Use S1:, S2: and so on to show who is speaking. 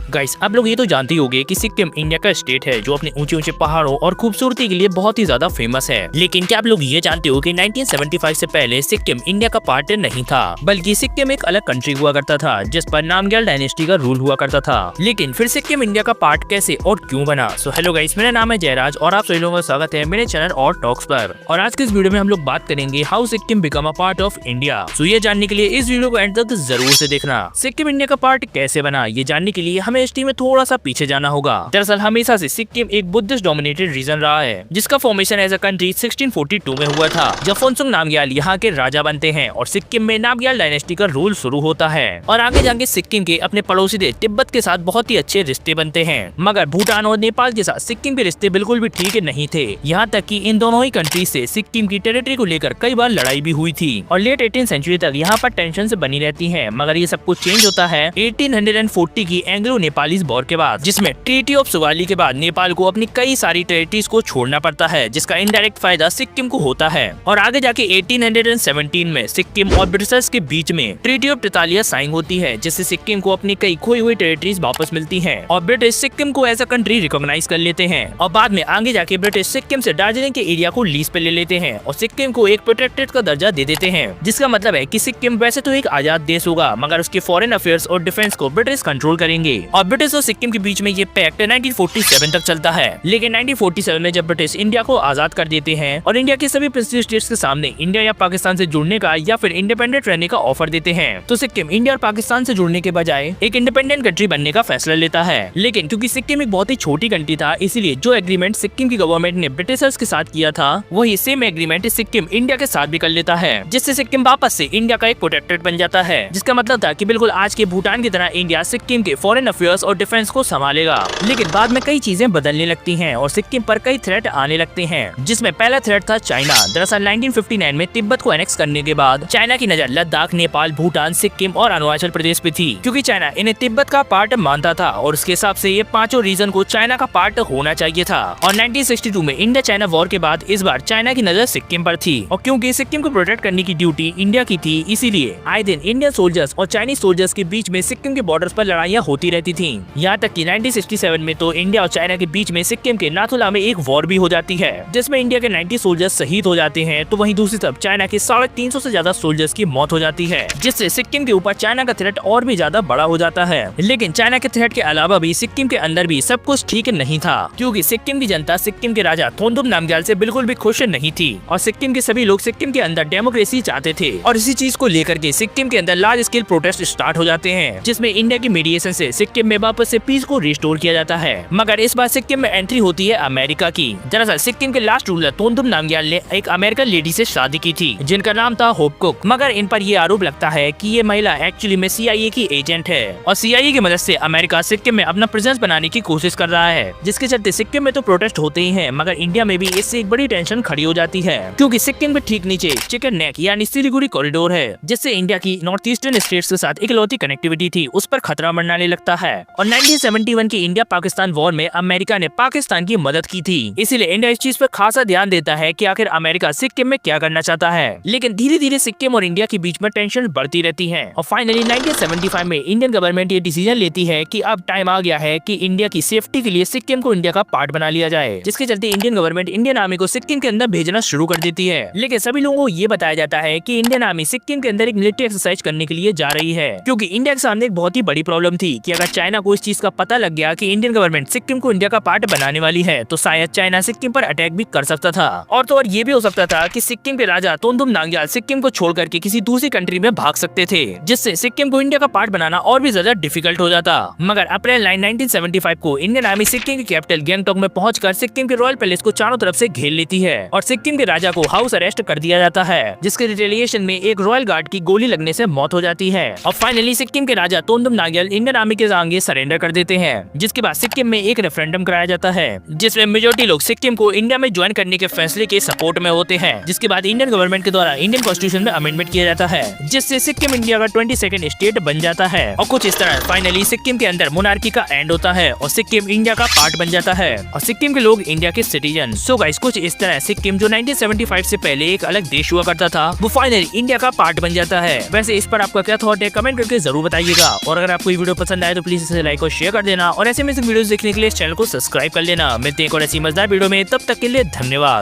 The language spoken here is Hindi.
S1: गाइस, आप लोग ये तो जानते ही होंगे कि सिक्किम इंडिया का स्टेट है जो अपने ऊंचे ऊंचे पहाड़ों और खूबसूरती के लिए बहुत ही ज्यादा फेमस है। लेकिन क्या आप लोग ये जानते हो कि 1975 से पहले सिक्किम इंडिया का पार्ट नहीं था, बल्कि सिक्किम एक अलग कंट्री हुआ करता था जिस पर नामग्याल डायनेस्टी का रूल हुआ करता था। लेकिन फिर सिक्किम इंडिया का पार्ट कैसे और क्यों बना? सो हेलो गाइस, मेरा नाम है जयराज और आप सभी लोगों का स्वागत है मेरे चैनल और टॉक्स पर। और आज के इस वीडियो में हम लोग बात करेंगे how Sikkim become a part of India. So ये जानने के लिए इस वीडियो को एंड तक जरूर से देखना। सिक्किम इंडिया का पार्ट कैसे बना, ये जानने के लिए हमें हिस्ट्री में थोड़ा सा पीछे जाना होगा। दरअसल हमेशा से सिक्किम एक बुद्धिस्ट डोमिनेटेड रीजन रहा है जिसका फॉर्मेशन एज अ कंट्री 1642 में हुआ था जब फोनसुंग नामग्याल यहाँ के राजा बनते हैं और सिक्किम में नामग्याल डायनेस्टी का रूल शुरू होता है। और आगे जाके सिक्किम के अपने पड़ोसी देश तिब्बत के साथ बहुत ही अच्छे रिश्ते बनते हैं, मगर भूटान और नेपाल के साथ सिक्किम के रिश्ते बिल्कुल भी ठीक नहीं थे। यहाँ तक कि इन दोनों ही कंट्री से सिक्किम की टेरिटरी को लेकर कई बार लड़ाई भी हुई थी और लेट 18th सेंचुरी तक यहाँ पर टेंशन बनी रहती है। मगर ये सब कुछ चेंज होता है 1840 की एंग्लो नेपालीज वॉर के बाद, जिसमें ट्रीटी ऑफ सुवाली के बाद नेपाल को अपनी कई सारी टेरिटरीज को छोड़ना पड़ता है, जिसका इनडायरेक्ट फायदा सिक्किम को होता है। और आगे जाके 1817 में सिक्किम और ब्रिटिशर्स के बीच में ट्रीटी ऑफ टितालिया साइन होती है, जिससे सिक्किम को अपनी कई खोई हुई टेरिटरीज वापस मिलती हैं और ब्रिटिश सिक्किम को एज अ कंट्री रिकॉग्नाइज कर लेते हैं। और बाद में आगे जाके ब्रिटिश सिक्किम से दार्जिलिंग के एरिया को लीज पे ले लेते हैं और सिक्किम को एक प्रोटेक्टेड का दर्जा दे देते हैं, जिसका मतलब है कि सिक्किम वैसे तो एक आजाद देश होगा मगर उसके फॉरेन अफेयर्स और डिफेंस को ब्रिटिश कंट्रोल करेंगे। और ब्रिटिश और सिक्किम के बीच में ये पैक्ट 1947 तक चलता है। लेकिन 1947 में जब ब्रिटिश इंडिया को आजाद कर देते हैं और इंडिया के सभी प्रिंसिपल स्टेट्स के सामने इंडिया या पाकिस्तान से जुड़ने का या फिर इंडिपेंडेंट रहने का ऑफर देते हैं, तो सिक्किम इंडिया और पाकिस्तान से जुड़ने के बजाय एक इंडिपेंडेंट कंट्री बनने का फैसला लेता है। लेकिन क्योंकि सिक्किम एक बहुत ही छोटी कंट्री था, इसीलिए जो एग्रीमेंट सिक्किम की गवर्नमेंट ने ब्रिटिशर्स के साथ किया था वही सेम एग्रीमेंट सिक्किम इंडिया के साथ भी कर लेता है, जिससे सिक्किम वापस से इंडिया का एक प्रोटेक्टेड बन जाता है। जिसका मतलब था कि बिल्कुल आज के भूटान की तरह इंडिया सिक्किम के फॉरेन अफेयर्स और डिफेंस को संभालेगा। लेकिन बाद में कई चीजें बदलने लगती हैं और सिक्किम पर कई थ्रेट आने लगते हैं, जिसमें पहला थ्रेट था चाइना। दरअसल 1959 में तिब्बत को एनेक्स करने के बाद चाइना की नजर लद्दाख, नेपाल, भूटान, सिक्किम और अरुणाचल प्रदेश पे थी, क्योंकि चाइना इन्हें तिब्बत का पार्ट मानता था और उसके हिसाब से ये पांचों रीजन को चाइना का पार्ट होना चाहिए था। और 1962 में इंडिया चाइना वॉर के बाद इस बार चाइना की नजर सिक्किम पर थी और क्योंकि सिक्किम को प्रोटेक्ट करने की ड्यूटी इंडिया की थी, इसीलिए आए दिन इंडियन सोल्जर्स और चाइनीज सोल्जर्स के बीच में सिक्किम के बॉर्डर्स पर लड़ाइयाँ होती रहती थी। यहाँ तक कि 1967 में तो इंडिया और चाइना के बीच में सिक्किम के नाथुला में एक वॉर भी हो जाती है, जिसमें इंडिया के 90 सोल्जर्स शहीद हो जाते हैं, तो वहीं दूसरी तरफ चाइना के 350 से ज्यादा सोल्जर्स की मौत हो जाती है, जिससे सिक्किम के ऊपर चाइना का थ्रेट और भी ज्यादा बड़ा हो जाता है। लेकिन चाइना के थ्रेट के अलावा भी सिक्किम के अंदर भी सब कुछ ठीक नहीं था, क्योंकि सिक्किम की जनता सिक्किम के राजा थोंदुम नामग्याल से बिल्कुल भी खुश नहीं थी और सिक्किम के सभी लोग सिक्किम के अंदर डेमोक्रेसी चाहते थे। और इसी चीज को लेकर के सिक्किम के अंदर लार्ज स्केल प्रोटेस्ट स्टार्ट हो जाते हैं, जिसमें इंडिया की मीडिएशन से सिक्किम में वापस से पीस को रिस्टोर किया जाता है। मगर इस बार सिक्किम में एंट्री होती है अमेरिका की। दरअसल सिक्किम के लास्ट रूलर थोंदुम नामग्याल ने एक अमेरिकन लेडी से शादी की थी जिनका नाम था होप कुक, मगर इन पर ये आरोप लगता है कि ये महिला एक्चुअली में CIA की एजेंट है और CIA की मदद से अमेरिका सिक्किम में अपना प्रेजेंस बनाने की कोशिश कर रहा है, जिसके चलते सिक्किम में तो प्रोटेस्ट होते ही हैं, मगर इंडिया में भी इससे एक बड़ी टेंशन खड़ी हो जाती है, क्योंकि सिक्किम के ठीक नीचे चिकन नेक यानी सिलीगुड़ी कॉरिडोर है, जिससे इंडिया की नॉर्थ ईस्टर्न स्टेट्स के साथ इकलौती कनेक्टिविटी थी उस पर खतरा मंडराने लगता है। और 1971 की इंडिया पाकिस्तान वॉर में अमेरिका ने पाकिस्तान की मदद की थी, इसीलिए इंडिया इस चीज पर खासा ध्यान देता है कि आखिर अमेरिका सिक्किम में क्या करना चाहता है। लेकिन धीरे धीरे सिक्किम और इंडिया के बीच में टेंशन बढ़ती रहती है और फाइनली 1975 में इंडियन गवर्नमेंट ये डिसीजन लेती है कि अब टाइम आ गया है कि इंडिया की सेफ्टी के लिए सिक्किम को इंडिया का पार्ट बना लिया जाए, जिसके चलते इंडियन गवर्नमेंट इंडियन आर्मी को सिक्किम के अंदर भेजना शुरू कर देती है। लेकिन सभी लोगों को ये बताया जाता है कि इंडियन आर्मी सिक्किम के अंदर एक मिलिट्री एक्सरसाइज करने के लिए जा रही है, क्योंकि इंडिया के सामने एक बहुत ही बड़ी प्रॉब्लम थी कि अगर चाइना को इस चीज का पता लग गया कि इंडियन गवर्नमेंट सिक्किम को इंडिया का पार्ट बनाने वाली है, तो शायद चाइना सिक्किम पर अटैक भी कर सकता था। और तो और ये भी हो सकता था कि सिक्किम के राजा थोंदुम नामग्याल सिक्किम को छोड़ करके किसी दूसरी कंट्री में भाग सकते थे, जिससे सिक्किम को इंडिया का पार्ट बनाना और भी ज्यादा डिफिकल्ट हो जाता। मगर अप्रैल 1975 को इंडियन आर्मी सिक्किम की कैपिटल गैंगटॉक में पहुंचकर सिक्किम के रॉयल पैलेस को चारों तरफ से घेर लेती है और सिक्किम के राजा को हाउस अरेस्ट कर दिया जाता है, जिसके रिटेलिएशन में एक रॉयल गार्ड की गोली लगने से मौत हो जाती है। और फाइनली सिक्किम के राजा थोंदुम नामग्याल इंडियन आर्मी के आगे सरेंडर कर देते हैं, जिसके बाद सिक्किम में एक रेफरेंडम कराया जाता है, जिसमें मेजोरिटी लोग सिक्किम को इंडिया में ज्वाइन करने के फैसले के सपोर्ट में होते हैं, जिसके बाद इंडियन गवर्नमेंट के द्वारा इंडियन कॉन्स्टिट्यूशन में अमेंडमेंट किया जाता है, जिससे सिक्किम इंडिया का 22nd स्टेट बन जाता है। और कुछ इस तरह फाइनली सिक्किम के अंदर मोनार्की का एंड होता है और सिक्किम इंडिया का पार्ट बन जाता है और सिक्किम के लोग इंडिया के सिटीजन। सो गाइस, कुछ इस तरह सिक्किम जो 1975 से पहले एक अलग देश हुआ करता था, वो फाइनली इंडिया का पार्ट बन जाता है। वैसे इस पर आपका क्या थॉट है, कमेंट करके जरूर बताइएगा। और अगर आपको ये वीडियो पसंद आए तो प्लीज तेजी से लाइक और शेयर कर देना और ऐसे में वीडियोस देखने के लिए इस चैनल को सब्सक्राइब कर लेना। मिलते हैं एक और ऐसी मजेदार वीडियो में, तब तक के लिए धन्यवाद।